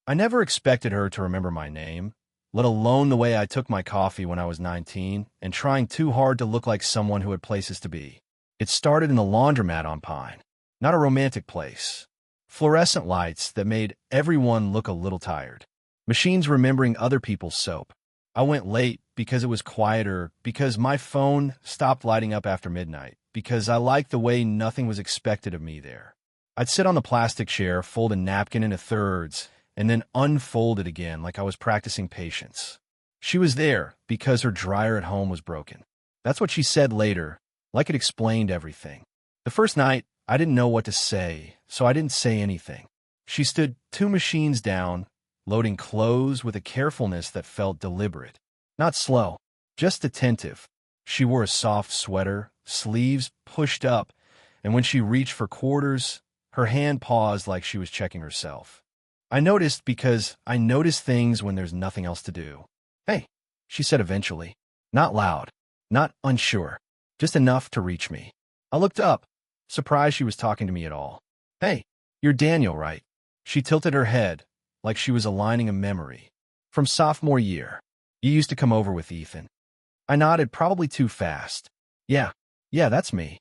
I never expected her to remember my name, let alone the way I took my coffee when I was 19 and trying too hard to look like someone who had places to be. It started in the laundromat on Pine, not a romantic place. Fluorescent lights that made everyone look a little tired. Machines remembering other people's soap. I went late because it was quieter, because my phone stopped lighting up after midnight, because I liked the way nothing was expected of me there. I'd sit on the plastic chair, fold a napkin into thirds, and then unfold it again like I was practicing patience. She was there because her dryer at home was broken. That's what she said later, like it explained everything. The first night, I didn't know what to say, so I didn't say anything. She stood 2 machines down, loading clothes with a carefulness that felt deliberate. Not slow, just attentive. She wore a soft sweater, sleeves pushed up, and when she reached for quarters, her hand paused like she was checking herself. I noticed because I notice things when there's nothing else to do. "Hey," she said eventually. Not loud, not unsure, just enough to reach me. I looked up, surprised she was talking to me at all. "Hey, you're Daniel, right?" She tilted her head, like she was aligning a memory. "From sophomore year. You used to come over with Ethan." I nodded, probably too fast. Yeah, that's me."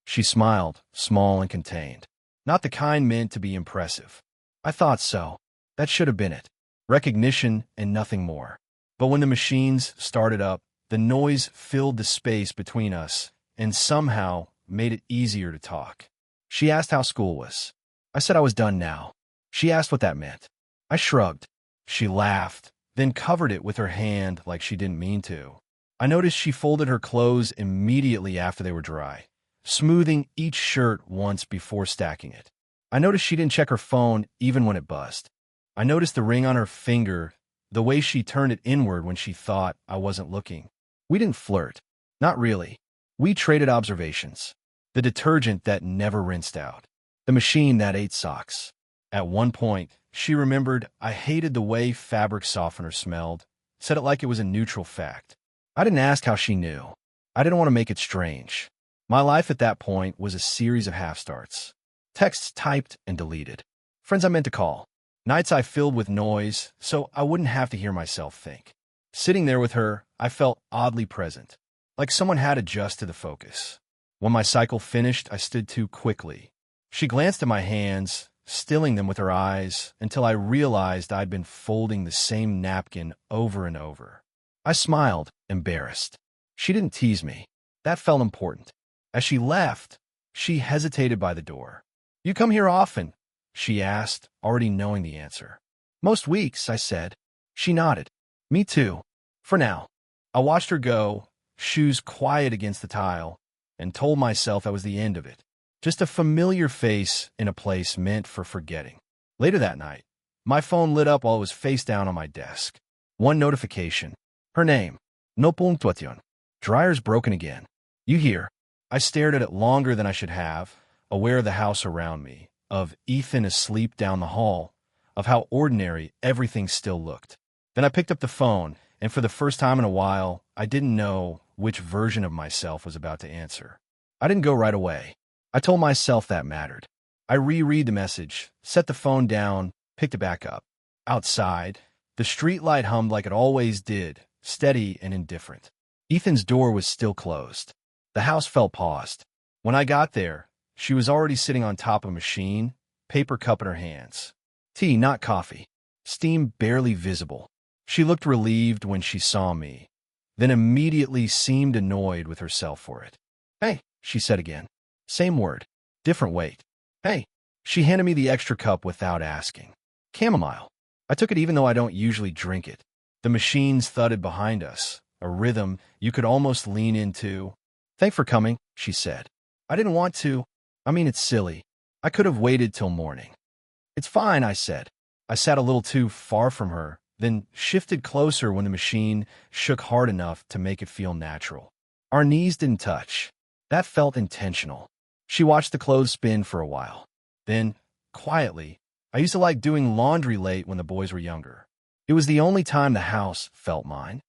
She smiled, small and contained. Not the kind meant to be impressive. I thought so. That should have been it. Recognition and nothing more. But when the machines started up, the noise filled the space between us and somehow made it easier to talk. She asked how school was. I said I was done now. She asked what that meant. I shrugged. She laughed, then covered it with her hand like she didn't mean to. I noticed she folded her clothes immediately after they were dry, smoothing each shirt once before stacking it. I noticed she didn't check her phone even when it buzzed. I noticed the ring on her finger, the way she turned it inward when she thought I wasn't looking. We didn't flirt. Not really. We traded observations. The detergent that never rinsed out. The machine that ate socks. At one point, she remembered I hated the way fabric softener smelled, said it like it was a neutral fact. I didn't ask how she knew. I didn't want to make it strange. My life at that point was a series of half-starts. Texts typed and deleted. Friends I meant to call. Nights I filled with noise, so I wouldn't have to hear myself think. Sitting there with her, I felt oddly present, like someone had adjusted the focus. When my cycle finished, I stood too quickly. She glanced at my hands, stilling them with her eyes, until I realized I'd been folding the same napkin over and over. I smiled, embarrassed. She didn't tease me. That felt important. As she left, she hesitated by the door. "You come here often?" she asked, already knowing the answer. "Most weeks," I said. She nodded. "Me too. For now." I watched her go, shoes quiet against the tile, and told myself that was the end of it. Just a familiar face in a place meant for forgetting. Later that night, my phone lit up while it was face down on my desk. One notification. Her name. No puntuación. Dryer's broken again. "You here?" I stared at it longer than I should have, aware of the house around me, of Ethan asleep down the hall, of how ordinary everything still looked. Then I picked up the phone, and for the first time in a while, I didn't know which version of myself was about to answer. I didn't go right away. I told myself that mattered. I reread the message, set the phone down, picked it back up. Outside, the streetlight hummed like it always did, steady and indifferent. Ethan's door was still closed. The house felt paused. When I got there, she was already sitting on top of a machine, paper cup in her hands. Tea, not coffee. Steam barely visible. She looked relieved when she saw me, then immediately seemed annoyed with herself for it. "Hey," she said again. Same word, different weight. "Hey." She handed me the extra cup without asking. Chamomile. I took it even though I don't usually drink it. The machines thudded behind us, a rhythm you could almost lean into. "Thanks for coming," she said. I didn't want to. I mean, it's silly. I could have waited till morning. "It's fine," I said. I sat a little too far from her, then shifted closer when the machine shook hard enough to make it feel natural. Our knees didn't touch. That felt intentional. She watched the clothes spin for a while. Then, quietly, I used to like doing laundry late when the boys were younger. It was the only time the house felt mine.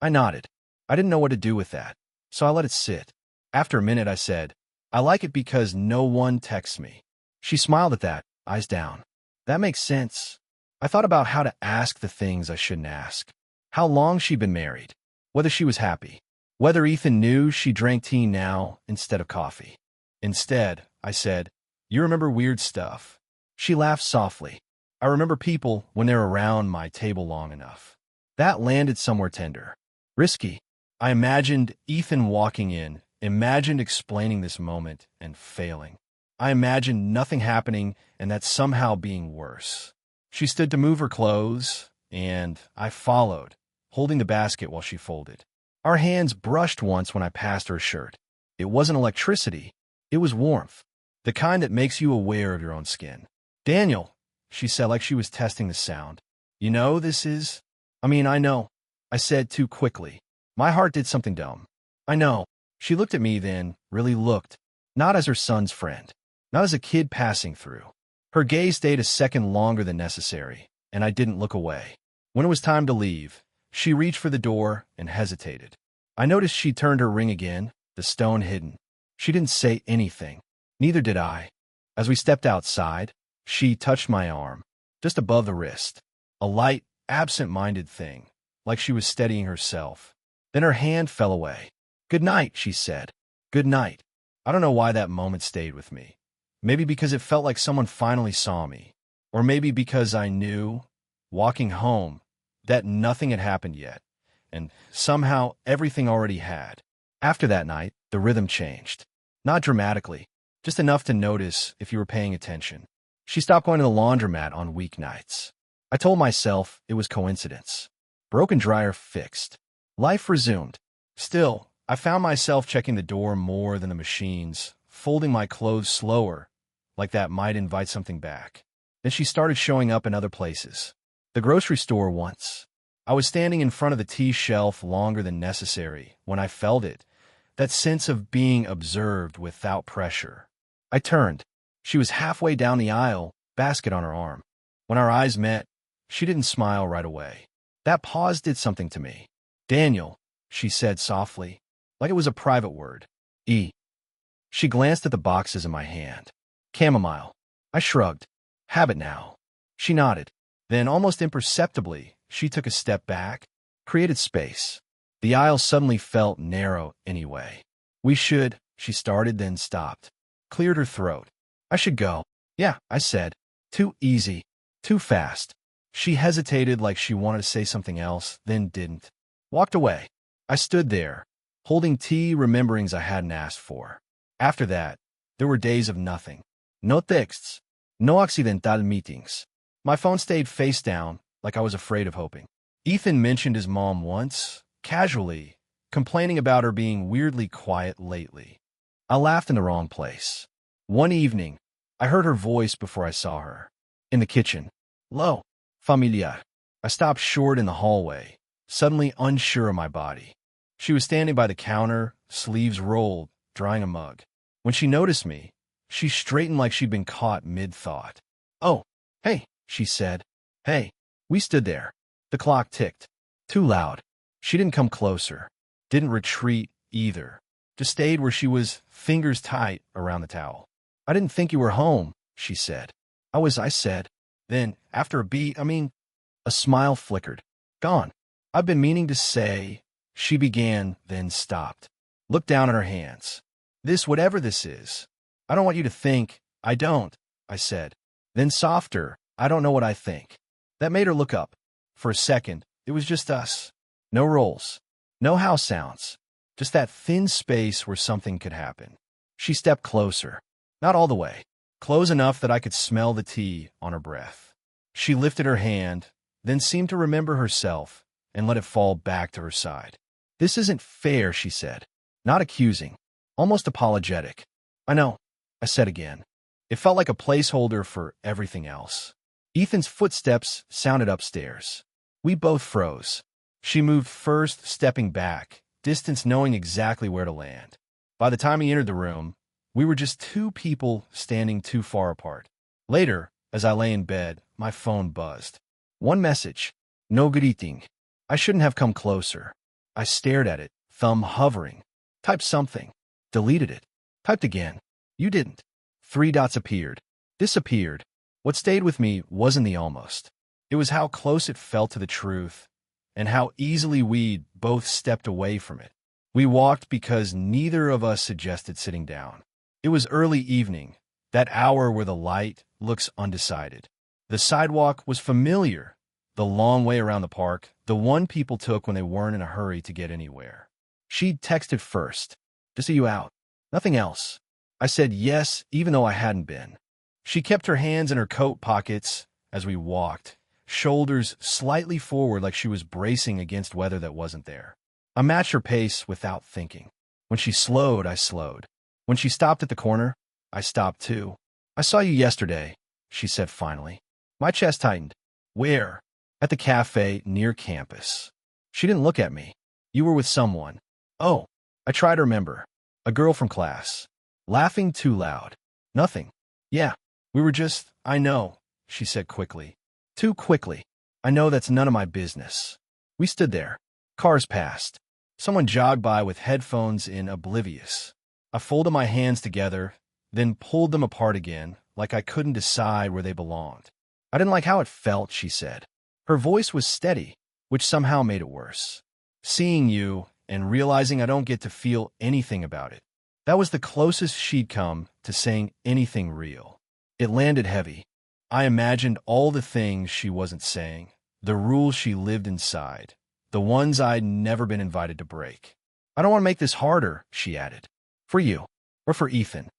I nodded. I didn't know what to do with that, so I let it sit. After a minute, I said, "I like it because no one texts me." She smiled at that, eyes down. "That makes sense." I thought about how to ask the things I shouldn't ask. How long she'd been married. Whether she was happy. Whether Ethan knew she drank tea now instead of coffee. Instead, I said, "You remember weird stuff." She laughed softly. "I remember people when they're around my table long enough." That landed somewhere tender. Risky. I imagined Ethan walking in, imagined explaining this moment and failing. I imagined nothing happening and that somehow being worse. She stood to move her clothes, and I followed, holding the basket while she folded. Our hands brushed once when I passed her shirt. It wasn't electricity. It was warmth. The kind that makes you aware of your own skin. "Daniel," she said like she was testing the sound. "You know this is—" I know," I said too quickly. My heart did something dumb. "I know." She looked at me then, really looked, not as her son's friend, not as a kid passing through. Her gaze stayed a second longer than necessary, and I didn't look away. When it was time to leave, she reached for the door and hesitated. I noticed she turned her ring again, the stone hidden. She didn't say anything. Neither did I. As we stepped outside, she touched my arm, just above the wrist. A light, absent-minded thing, like she was steadying herself. Then her hand fell away. "Good night," she said. "Good night." I don't know why that moment stayed with me. Maybe because it felt like someone finally saw me. Or maybe because I knew, walking home, that nothing had happened yet. And somehow everything already had. After that night, the rhythm changed. Not dramatically, just enough to notice if you were paying attention. She stopped going to the laundromat on weeknights. I told myself it was coincidence. Broken dryer fixed. Life resumed. Still, I found myself checking the door more than the machines, folding my clothes slower, like that might invite something back. Then she started showing up in other places. The grocery store once. I was standing in front of the tea shelf longer than necessary when I felt it, that sense of being observed without pressure. I turned. She was halfway down the aisle, basket on her arm. When our eyes met, she didn't smile right away. That pause did something to me. "Daniel," she said softly, like it was a private word. "E." She glanced at the boxes in my hand. "Chamomile." I shrugged. "Habit now." She nodded. Then, almost imperceptibly, she took a step back, created space. The aisle suddenly felt narrow anyway. "We should," she started, then stopped. Cleared her throat. "I should go." "Yeah," I said. Too easy. Too fast. She hesitated like she wanted to say something else, then didn't. Walked away. I stood there, holding tea, rememberings I hadn't asked for. After that, there were days of nothing. No texts. No accidental meetings. My phone stayed face down, like I was afraid of hoping. Ethan mentioned his mom once, casually, complaining about her being weirdly quiet lately. I laughed in the wrong place. One evening, I heard her voice before I saw her. In the kitchen. "Lo, familiar." I stopped short in the hallway, suddenly unsure of my body. She was standing by the counter, sleeves rolled, drying a mug. When she noticed me, she straightened like she'd been caught mid-thought. "Oh, hey," she said. "Hey." We stood there. The clock ticked. Too loud. She didn't come closer. Didn't retreat either. Just stayed where she was, fingers tight around the towel. "I didn't think you were home," she said. I said. Then, after a beat, a smile flickered. "Gone." "I've been meaning to say," she began, then stopped. Looked down at her hands. "This, whatever this is. I don't want you to think, I don't," I said. Then softer, "I don't know what I think." That made her look up. For a second, it was just us. No rolls. No house sounds. Just that thin space where something could happen. She stepped closer. Not all the way. Close enough that I could smell the tea on her breath. She lifted her hand, then seemed to remember herself, and let it fall back to her side. "This isn't fair," she said. Not accusing. Almost apologetic. "I know," I said again. It felt like a placeholder for everything else. Ethan's footsteps sounded upstairs. We both froze. She moved first, stepping back, distance knowing exactly where to land. By the time he entered the room, we were just two people standing too far apart. Later, as I lay in bed, my phone buzzed. One message. "No greeting." I shouldn't have come closer. I stared at it, thumb hovering. Typed something. Deleted it. Typed again. "You didn't." 3 dots appeared. Disappeared. What stayed with me wasn't the almost. It was how close it felt to the truth, and how easily we both stepped away from it. We walked because neither of us suggested sitting down. It was early evening, that hour where the light looks undecided. The sidewalk was familiar, the long way around the park, the one people took when they weren't in a hurry to get anywhere. She'd texted first, "To see you out." Nothing else. I said yes, even though I hadn't been. She kept her hands in her coat pockets as we walked, shoulders slightly forward like she was bracing against weather that wasn't there. I matched her pace without thinking. When she slowed, I slowed. When she stopped at the corner, I stopped too. "I saw you yesterday," she said finally. My chest tightened. "Where?" "At the cafe near campus." She didn't look at me. "You were with someone." "Oh." I tried to remember. "A girl from class." Laughing too loud. "Nothing." "Yeah, we were just—" "I know," she said quickly. Too quickly. "I know that's none of my business." We stood there. Cars passed. Someone jogged by with headphones in, oblivious. I folded my hands together, then pulled them apart again, like I couldn't decide where they belonged. "I didn't like how it felt," she said. Her voice was steady, which somehow made it worse. "Seeing you and realizing I don't get to feel anything about it." That was the closest she'd come to saying anything real. It landed heavy. I imagined all the things she wasn't saying, the rules she lived inside, the ones I'd never been invited to break. "I don't want to make this harder," she added. "For you, or for Ethan."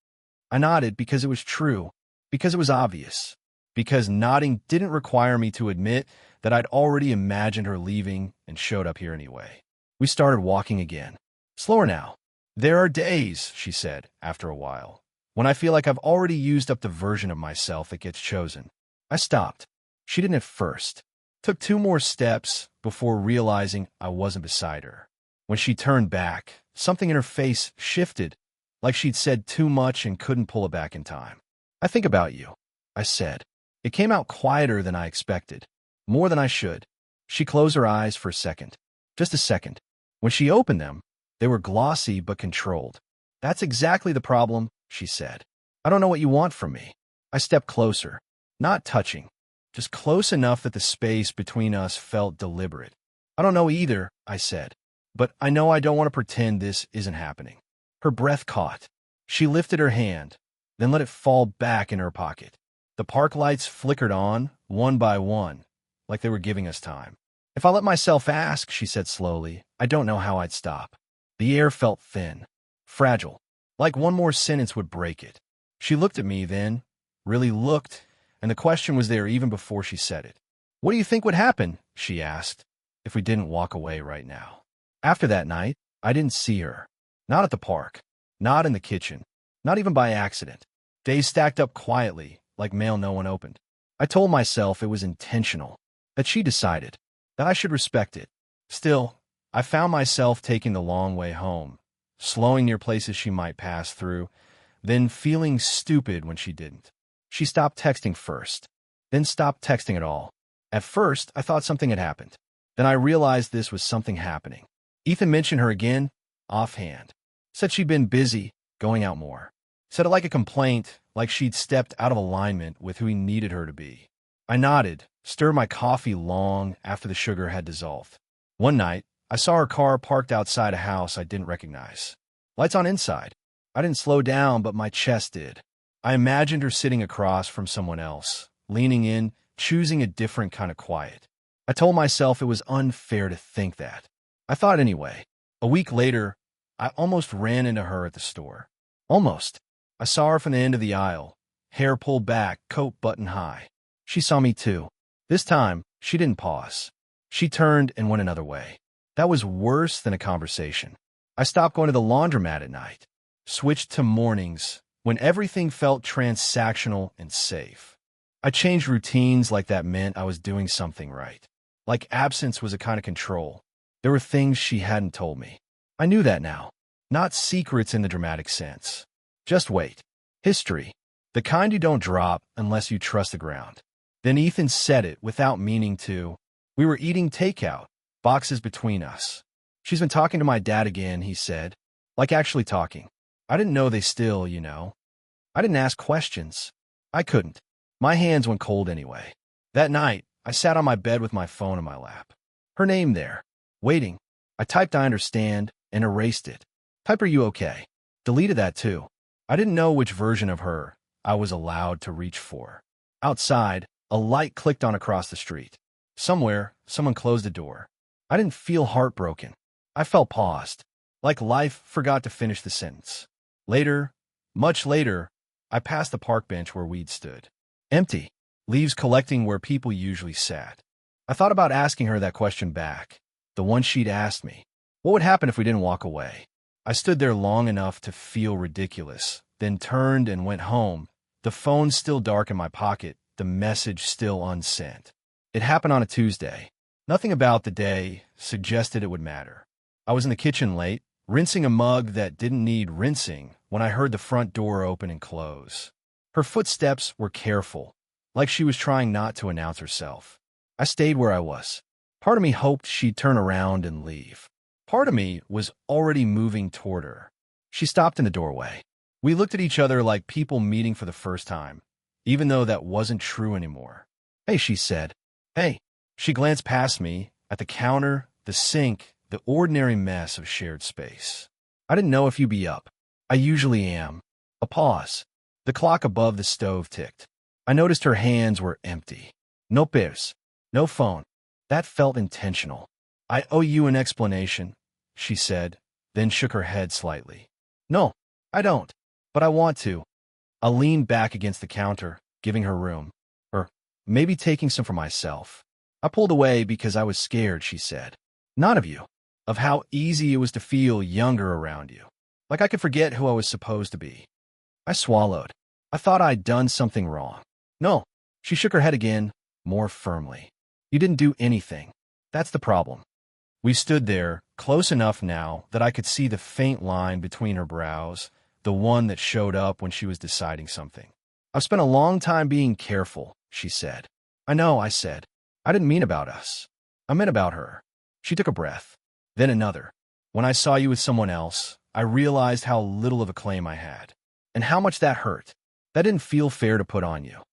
I nodded because it was true, because it was obvious, because nodding didn't require me to admit that I'd already imagined her leaving and showed up here anyway. We started walking again. "Slower now." "There are days," she said, after a while, "when I feel like I've already used up the version of myself that gets chosen." I stopped. She didn't at first. Took 2 more steps before realizing I wasn't beside her. When she turned back, something in her face shifted, like she'd said too much and couldn't pull it back in time. "I think about you," I said. It came out quieter than I expected, more than I should. She closed her eyes for a second. Just a second. When she opened them, they were glossy but controlled. "That's exactly the problem," she said. "I don't know what you want from me." I stepped closer, not touching, just close enough that the space between us felt deliberate. "I don't know either," I said, "but I know I don't want to pretend this isn't happening." Her breath caught. She lifted her hand, then let it fall back in her pocket. The park lights flickered on, one by one, like they were giving us time. "If I let myself ask," she said slowly, "I don't know how I'd stop." The air felt thin, fragile, like one more sentence would break it. She looked at me then, really looked, and the question was there even before she said it. "What do you think would happen," she asked, "if we didn't walk away right now?" After that night, I didn't see her. Not at the park, not in the kitchen, not even by accident. Days stacked up quietly, like mail no one opened. I told myself it was intentional, that she decided, that I should respect it. Still, I found myself taking the long way home, slowing near places she might pass through, then feeling stupid when she didn't. She stopped texting first, then stopped texting at all. At first, I thought something had happened. Then I realized this was something happening. Ethan mentioned her again, offhand. Said she'd been busy, going out more. Said it like a complaint, like she'd stepped out of alignment with who he needed her to be. I nodded, stirred my coffee long after the sugar had dissolved. One night, I saw her car parked outside a house I didn't recognize. Lights on inside. I didn't slow down, but my chest did. I imagined her sitting across from someone else, leaning in, choosing a different kind of quiet. I told myself it was unfair to think that. I thought anyway. A week later, I almost ran into her at the store. Almost. I saw her from the end of the aisle, hair pulled back, coat buttoned high. She saw me too. This time, she didn't pause. She turned and went another way. That was worse than a conversation. I stopped going to the laundromat at night, switched to mornings, when everything felt transactional and safe. I changed routines like that meant I was doing something right. Like absence was a kind of control. There were things she hadn't told me. I knew that now. Not secrets in the dramatic sense. Just wait. History. The kind you don't drop unless you trust the ground. Then Ethan said it without meaning to. We were eating takeout, boxes between us. "She's been talking to my dad again," he said. Like actually talking. I didn't know they still, you know. I didn't ask questions. I couldn't. My hands went cold anyway. That night, I sat on my bed with my phone in my lap. Her name there. Waiting. I typed "I understand" and erased it. Type "Are you okay?" Deleted that too. I didn't know which version of her I was allowed to reach for. Outside, a light clicked on across the street. Somewhere, someone closed the door. I didn't feel heartbroken. I felt paused, like life forgot to finish the sentence. Later, much later, I passed the park bench where we'd stood. Empty, leaves collecting where people usually sat. I thought about asking her that question back, the one she'd asked me. What would happen if we didn't walk away? I stood there long enough to feel ridiculous, then turned and went home, the phone still dark in my pocket, the message still unsent. It happened on a Tuesday. Nothing about the day suggested it would matter. I was in the kitchen late, rinsing a mug that didn't need rinsing, when I heard the front door open and close. Her footsteps were careful, like she was trying not to announce herself. I stayed where I was. Part of me hoped she'd turn around and leave. Part of me was already moving toward her. She stopped in the doorway. We looked at each other like people meeting for the first time, even though that wasn't true anymore. "Hey," she said. "Hey." She glanced past me, at the counter, the sink, the ordinary mess of shared space. "I didn't know if you'd be up. I usually am." A pause. The clock above the stove ticked. I noticed her hands were empty. No purse. No phone. That felt intentional. "I owe you an explanation," she said, then shook her head slightly. "No, I don't. But I want to." I leaned back against the counter, giving her room. Or maybe taking some for myself. I pulled away because I was scared, she said. "Not of you. Of how easy it was to feel younger around you. Like I could forget who I was supposed to be." I swallowed. I thought I'd done something wrong. "No." She shook her head again, more firmly. "You didn't do anything. That's the problem." We stood there, close enough now that I could see the faint line between her brows, the one that showed up when she was deciding something. "I've spent a long time being careful," she said. "I know," I said. "I didn't mean about us. I meant about her." She took a breath, then another. "When I saw you with someone else, I realized how little of a claim I had, and how much that hurt. That didn't feel fair to put on you."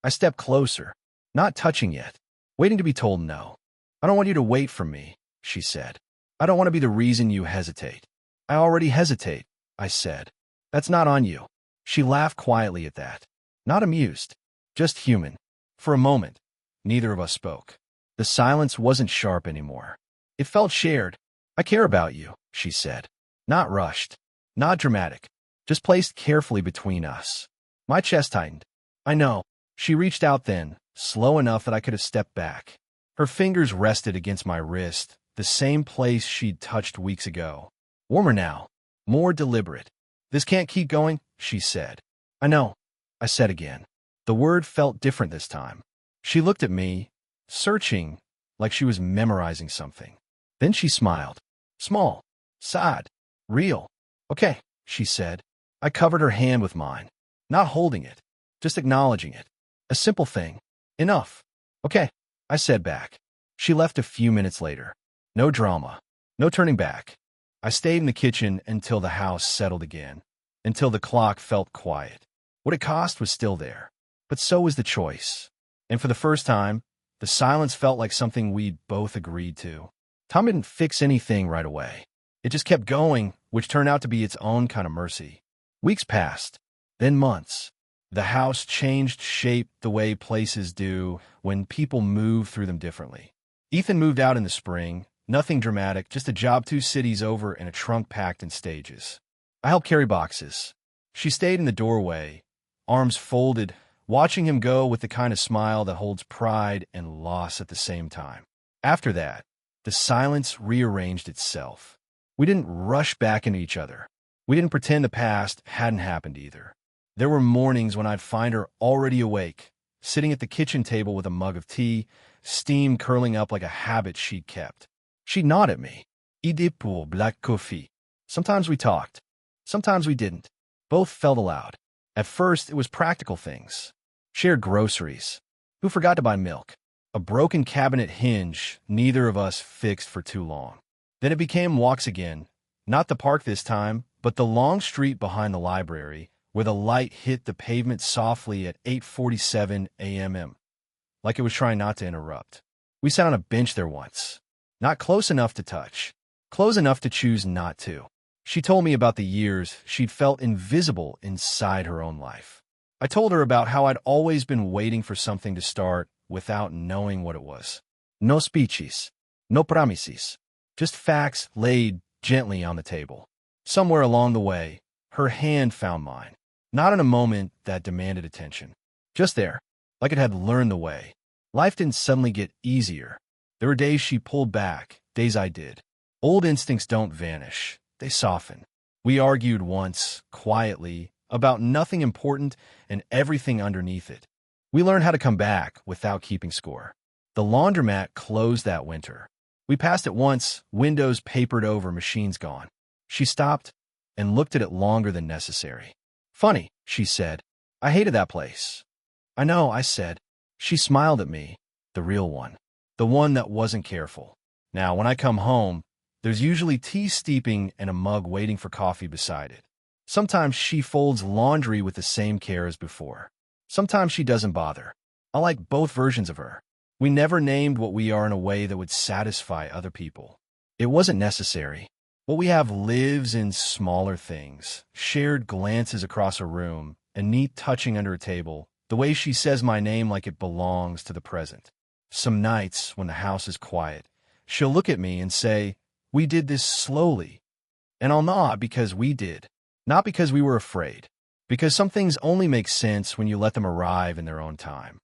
I stepped closer, not touching yet, waiting to be told no. "I don't want you to wait for me," she said. "I don't want to be the reason you hesitate." "I already hesitate," I said. "That's not on you." She laughed quietly at that. Not amused, just human. For a moment, neither of us spoke. The silence wasn't sharp anymore. It felt shared. "I care about you," she said. Not rushed, not dramatic, just placed carefully between us. My chest tightened. "I know." She reached out then, slow enough that I could have stepped back. Her fingers rested against my wrist, the same place she'd touched weeks ago. Warmer now, more deliberate. "This can't keep going," she said. "I know," I said again. The word felt different this time. She looked at me, searching, like she was memorizing something. Then she smiled. Small, sad, real. "Okay," she said. I covered her hand with mine, not holding it, just acknowledging it. A simple thing. Enough. "Okay," I said back. She left a few minutes later. No drama. No turning back. I stayed in the kitchen until the house settled again, until the clock felt quiet. What it cost was still there, but so was the choice. And for the first time, the silence felt like something we'd both agreed to. Tom didn't fix anything right away. It just kept going, which turned out to be its own kind of mercy. Weeks passed, then months. The house changed shape the way places do when people move through them differently. Ethan moved out in the spring, nothing dramatic, just a job 2 cities over and a trunk packed in stages. I helped carry boxes. She stayed in the doorway, arms folded, watching him go with the kind of smile that holds pride and loss at the same time. After that, the silence rearranged itself. We didn't rush back into each other. We didn't pretend the past hadn't happened either. There were mornings when I'd find her already awake, sitting at the kitchen table with a mug of tea, steam curling up like a habit she'd kept. She'd nod at me. "Idée pour black coffee." Sometimes we talked. Sometimes we didn't. Both felt allowed. At first, it was practical things. Shared groceries. Who forgot to buy milk? A broken cabinet hinge neither of us fixed for too long. Then it became walks again. Not the park this time, but the long street behind the library, where the light hit the pavement softly at 8:47 a.m. like it was trying not to interrupt. We sat on a bench there once. Not close enough to touch, close enough to choose not to. She told me about the years she'd felt invisible inside her own life. I told her about how I'd always been waiting for something to start without knowing what it was. No speeches, no promises, just facts laid gently on the table. Somewhere along the way, her hand found mine, not in a moment that demanded attention. Just there, like it had learned the way. Life didn't suddenly get easier. There were days she pulled back, days I did. Old instincts don't vanish, they soften. We argued once, quietly, about nothing important and everything underneath it. We learned how to come back without keeping score. The laundromat closed that winter. We passed it once, windows papered over, machines gone. She stopped and looked at it longer than necessary. Funny, she said. I hated that place. I know, I said. She smiled at me, the real one, the one that wasn't careful. Now, when I come home, there's usually tea steeping and a mug waiting for coffee beside it. Sometimes she folds laundry with the same care as before. Sometimes she doesn't bother. I like both versions of her. We never named what we are in a way that would satisfy other people. It wasn't necessary. What we have lives in smaller things, shared glances across a room, a neat touching under a table, the way she says my name like it belongs to the present. Some nights, when the house is quiet, she'll look at me and say, "We did this slowly." And I'll nod because we did, not because we were afraid, because some things only make sense when you let them arrive in their own time.